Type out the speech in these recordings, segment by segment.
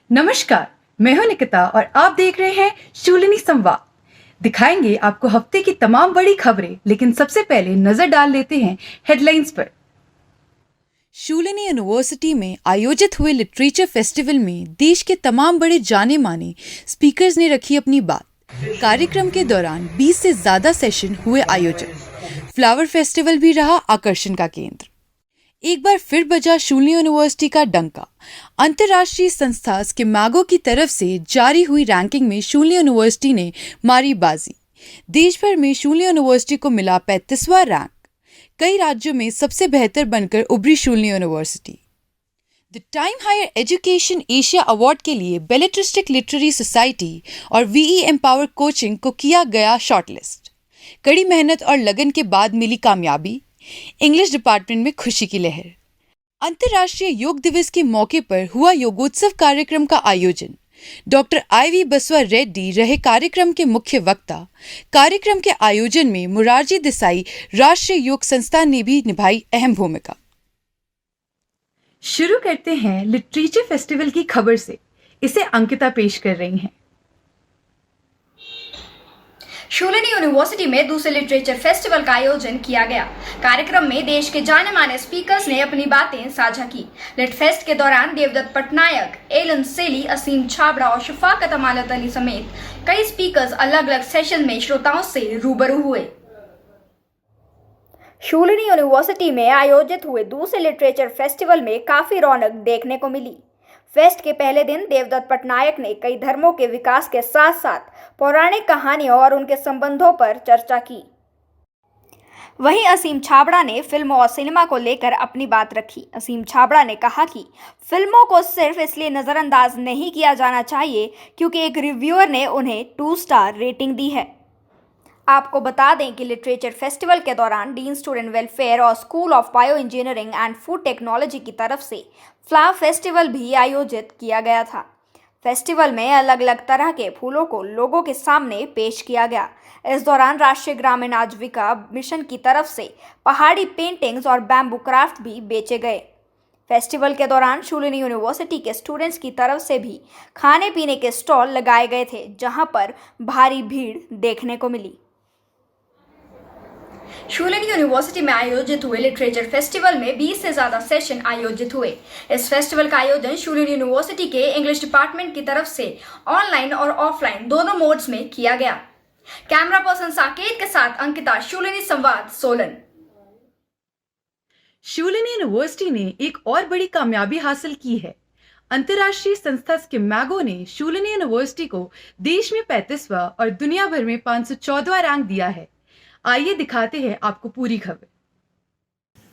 नमस्कार, मैं हूं निकिता और आप देख रहे हैं शूलिनी संवाद। दिखाएंगे आपको हफ्ते की तमाम बड़ी खबरें, लेकिन सबसे पहले नजर डाल लेते हैं हेडलाइंस पर। शूलिनी यूनिवर्सिटी में आयोजित हुए लिटरेचर फेस्टिवल में देश के तमाम बड़े जाने माने स्पीकर्स ने रखी अपनी बात। कार्यक्रम के दौरान 20 से ज्यादा सेशन हुए आयोजित। फ्लावर फेस्टिवल भी रहा आकर्षण का केंद्र। एक बार फिर बजा शूलिनी यूनिवर्सिटी का डंका। अंतर्राष्ट्रीय संस्था स्कीमागो की तरफ से जारी हुई रैंकिंग में शूलिनी यूनिवर्सिटी ने मारी बाजी। देश भर में शूलिनी यूनिवर्सिटी को मिला 35वां रैंक। कई राज्यों में सबसे बेहतर बनकर उभरी Shoolini university. The Time Higher Education Asia award के लिए बेलेट्रिस्टिक लिटरेरी सोसाइटी और वीई एम्पावर कोचिंग को किया गया शॉर्टलिस्ट। कड़ी मेहनत और लगन के बाद मिली कामयाबी। इंग्लिश डिपार्टमेंट में खुशी की लहर। अंतर्राष्ट्रीय योग दिवस के मौके पर हुआ योगोत्सव कार्यक्रम का आयोजन। डॉक्टर IV बसवा रेड्डी रहे कार्यक्रम के मुख्य वक्ता। कार्यक्रम के आयोजन में मोरारजी देसाई राष्ट्रीय योग संस्थान ने भी निभाई अहम भूमिका। शुरू करते हैं लिटरेचर फेस्टिवल की खबर से। इसे अंकिता पेश कर रही हैं। शूलिनी यूनिवर्सिटी में दूसरे लिटरेचर फेस्टिवल का आयोजन किया गया। कार्यक्रम में देश के जाने माने स्पीकर्स ने अपनी बातें साझा की। लिट फेस्ट के दौरान देवदत्त पटनायक, एलन सेली, असीम छाबड़ा और शफाकत अमानत अली समेत कई स्पीकर्स अलग अलग सेशन में श्रोताओं से रूबरू हुए। शूलिनी यूनिवर्सिटी में आयोजित हुए दूसरे लिटरेचर फेस्टिवल में काफी रौनक देखने को मिली। फेस्ट के पहले दिन देवदत्त पटनायक ने कई धर्मों के विकास के साथ साथ पौराणिक कहानियों और उनके संबंधों पर चर्चा की। वहीं असीम छाबड़ा ने फिल्मों और सिनेमा को लेकर अपनी बात रखी। असीम छाबड़ा ने कहा कि फिल्मों को सिर्फ इसलिए नज़रअंदाज नहीं किया जाना चाहिए क्योंकि एक रिव्यूअर ने उन्हें 2 स्टार रेटिंग दी है। आपको बता दें कि लिटरेचर फेस्टिवल के दौरान डीन स्टूडेंट वेलफेयर और school of bio engineering and food technology की तरफ से फ्लावर फेस्टिवल भी आयोजित किया गया था। फेस्टिवल में अलग अलग तरह के फूलों को लोगों के सामने पेश किया गया। इस दौरान राष्ट्रीय ग्रामीण आजीविका मिशन की तरफ से पहाड़ी पेंटिंग्स और बैम्बू क्राफ्ट भी बेचे गए। फेस्टिवल के दौरान शूलिनी यूनिवर्सिटी के स्टूडेंट्स की तरफ से भी खाने पीने के स्टॉल लगाए गए थे, जहां पर भारी भीड़ देखने को मिली। शूलिनी यूनिवर्सिटी में आयोजित हुए लिटरेचर फेस्टिवल में 20 से ज्यादा सेशन आयोजित हुए। इस फेस्टिवल का आयोजन शूलिनी यूनिवर्सिटी के इंग्लिश डिपार्टमेंट की तरफ से ऑनलाइन और ऑफलाइन दोनों मोड्स में किया गया। कैमरा पर्सन साकेत के साथ अंकिता, शूलिनी संवाद, सोलन। शूलिनी यूनिवर्सिटी ने एक और बड़ी कामयाबी हासिल की है। अंतर्राष्ट्रीय संस्था स्कीमागो ने शूलिनी यूनिवर्सिटी को देश में 35वां और दुनिया भर में 514वां रैंक दिया है। आइए दिखाते हैं आपको पूरी खबर।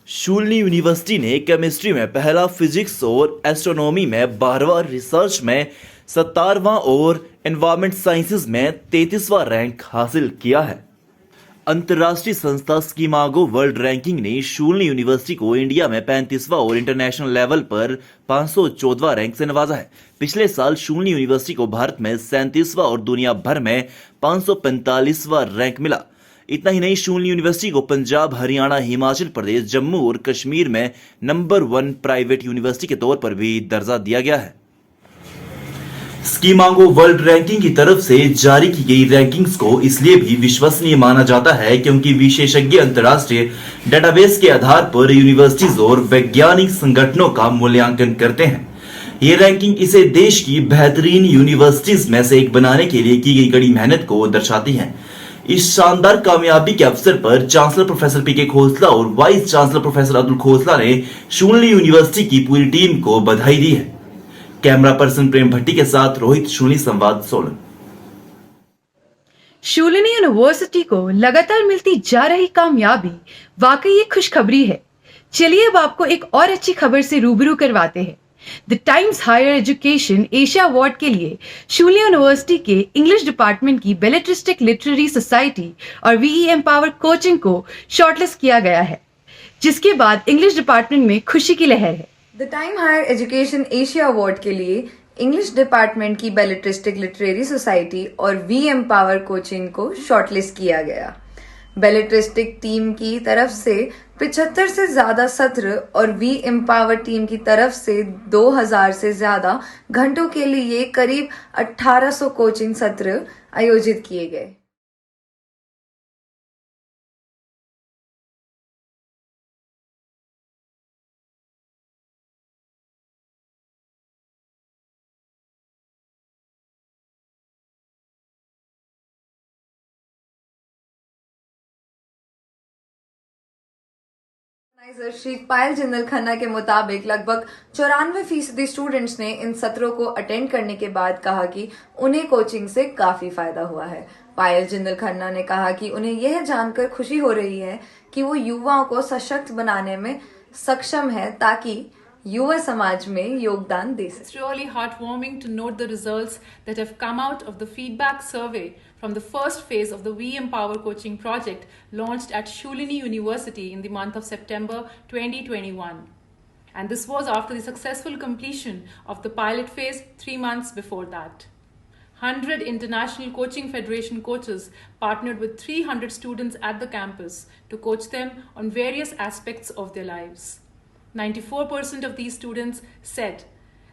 शूलिनी यूनिवर्सिटी ने केमिस्ट्री में पहला, फिजिक्स और एस्ट्रोनॉमी में 12वां, रिसर्च में 17वां और एनवायरमेंट साइंसेज में 33वां रैंक हासिल किया है। अंतर्राष्ट्रीय संस्था स्कीमागो वर्ल्ड रैंकिंग ने शूलिनी यूनिवर्सिटी को इंडिया में 35वां और इंटरनेशनल लेवल पर 514वां रैंक से नवाजा है। पिछले साल शूलिनी यूनिवर्सिटी को भारत में 37वां और दुनिया भर में 545वां रैंक मिला। इतना ही नहीं, शूलिनी यूनिवर्सिटी को पंजाब, हरियाणा, हिमाचल प्रदेश, जम्मू और कश्मीर में नंबर 1 प्राइवेट यूनिवर्सिटी के तौर पर भी दर्जा दिया गया है। स्कीमागो वर्ल्ड रैंकिंग की तरफ से जारी की गई रैंकिंग्स को इसलिए भी विश्वसनीय माना जाता है क्योंकि विशेषज्ञ अंतर्राष्ट्रीय डेटाबेस के आधार पर यूनिवर्सिटीज और वैज्ञानिक संगठनों का मूल्यांकन करते हैं। ये रैंकिंग इसे देश की बेहतरीन यूनिवर्सिटीज में से एक बनाने के लिए की गई कड़ी मेहनत को दर्शाती है। इस शानदार कामयाबी के अवसर पर चांसलर प्रोफेसर PK खोसला और vice chancellor professor Abdul Khosla ने शूलिनी यूनिवर्सिटी की पूरी टीम को बधाई दी है। कैमरा पर्सन प्रेम भट्टी के साथ रोहित, शूलिनी संवाद, सोलन। शूलिनी यूनिवर्सिटी को लगातार मिलती जा रही कामयाबी वाकई एक खुशखबरी है। चलिए अब आपको एक और अच्छी खबर से रूबरू करवाते हैं। The Times Higher Education Asia award के लिए शूलिनी यूनिवर्सिटी के इंग्लिश डिपार्टमेंट की बेलेट्रिस्टिक लिटरेरी सोसाइटी और वीई एम्पावर कोचिंग को शॉर्टलिस्ट किया गया है, जिसके बाद इंग्लिश डिपार्टमेंट में खुशी की लहर है। The Time Higher Education Asia award के लिए इंग्लिश डिपार्टमेंट की बेलेट्रिस्टिक लिटरेरी सोसाइटी और वी एम्पावर कोचिंग को शॉर्टलिस्ट किया गया। बेलेट्रिस्टिक टीम की तरफ से 75 से ज्यादा सत्र और वी एम्पावर टीम की तरफ से 2000 से ज्यादा घंटों के लिए करीब 1800 कोचिंग सत्र आयोजित किए गए। ऑर्गेनाइजर श्री पायल जिंदल खन्ना के मुताबिक लगभग 94% स्टूडेंट्स ने इन सत्रों को अटेंड करने के बाद कहा कि उन्हें कोचिंग से काफी फायदा हुआ है। पायल जिंदल खन्ना ने कहा कि उन्हें यह जानकर खुशी हो रही है कि वो युवाओं को सशक्त बनाने में सक्षम है ताकि युवा समाज में योगदान दे सके। It's really heartwarming to note the results that have come out of the feedback survey from the first phase of the We Empower coaching project launched at Shulini University in the month of September 2021. And this was after the successful completion of the pilot phase 3 months before that. 100 International Coaching Federation coaches partnered with 300 students at the campus to coach them on various aspects of their lives. 94% of these students said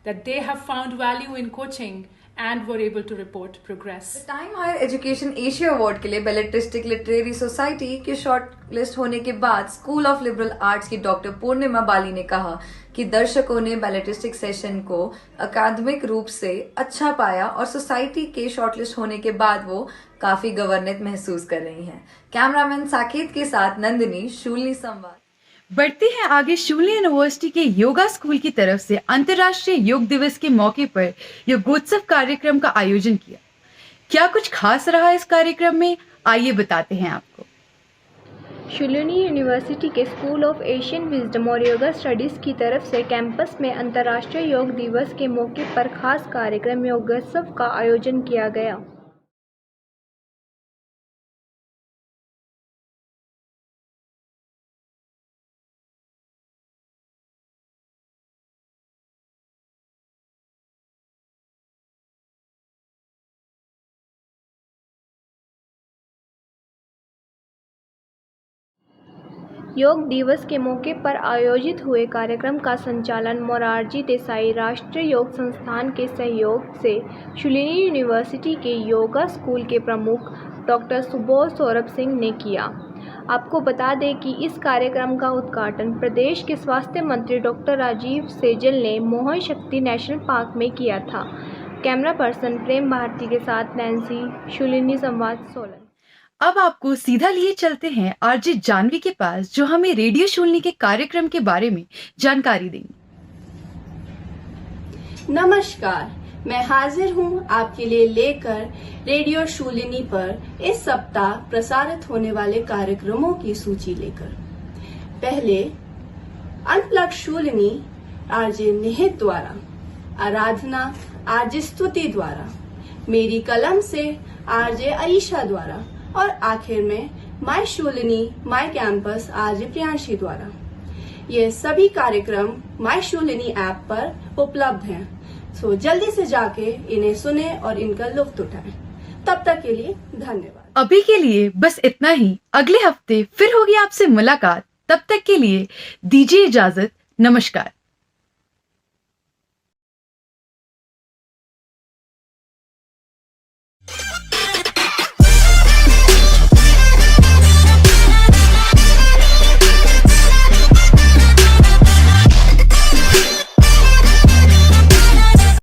that they have found value in coaching and were able to report progress. Time Higher Education Asia award के लिए Belletristic Literary Society के short list होने के बाद school of liberal arts की doctor Purnima Bali ने कहा कि दर्शकों ने बेलेट्रिस्टिक सेशन को अकादमिक रूप से अच्छा पाया और सोसाइटी के शॉर्टलिस्ट होने के बाद वो काफी गवर्नेत महसूस कर रही हैं। कैमरामैन साकेत के साथ नंदिनी, शूलिनी संवाद। बढ़ते हैं आगे। शूलिनी यूनिवर्सिटी के योगा स्कूल की तरफ से अंतर्राष्ट्रीय योग दिवस के मौके पर योगोत्सव कार्यक्रम का आयोजन किया। क्या कुछ खास रहा इस कार्यक्रम में, आइए बताते हैं आपको। शूलिनी यूनिवर्सिटी के स्कूल ऑफ एशियन विजडम और योगा स्टडीज़ की तरफ से कैंपस में अंतर्राष्ट्रीय योग दिवस के मौके पर खास कार्यक्रम योगोत्सव का आयोजन किया गया। योग दिवस के मौके पर आयोजित हुए कार्यक्रम का संचालन मोरारजी देसाई राष्ट्रीय योग संस्थान के सहयोग से शूलिनी यूनिवर्सिटी के योगा स्कूल के प्रमुख डॉक्टर सुबोध सौरभ सिंह ने किया। आपको बता दें कि इस कार्यक्रम का उद्घाटन प्रदेश के स्वास्थ्य मंत्री डॉक्टर राजीव सैजल ने मोहन शक्ति नेशनल पार्क में किया था। कैमरा पर्सन प्रेम भारती के साथ नैन्सी, शूलिनी संवाद, सोलन। अब आपको सीधा लिए चलते हैं आरजे जानवी के पास, जो हमें रेडियो शूलिनी के कार्यक्रम के बारे में जानकारी देंगी। नमस्कार, मैं हाजिर हूं आपके लिए लेकर रेडियो शूलिनी पर इस सप्ताह प्रसारित होने वाले कार्यक्रमों की सूची लेकर। पहले अनप्लग शूलिनी आरजे निहित द्वारा, आराधना आरजे स्तुति द्वारा, मेरी कलम से आरजे आयशा द्वारा और आखिर में my Shoolini my campus RJ Priyanshi द्वारा। ये सभी कार्यक्रम माय शूलिनी ऐप पर उपलब्ध हैं, सो जल्दी से जाके इन्हें सुने और इनका लुत्फ उठाएं। तब तक के लिए धन्यवाद। अभी के लिए बस इतना ही। अगले हफ्ते फिर होगी आपसे मुलाकात। तब तक के लिए दीजिए इजाजत। नमस्कार।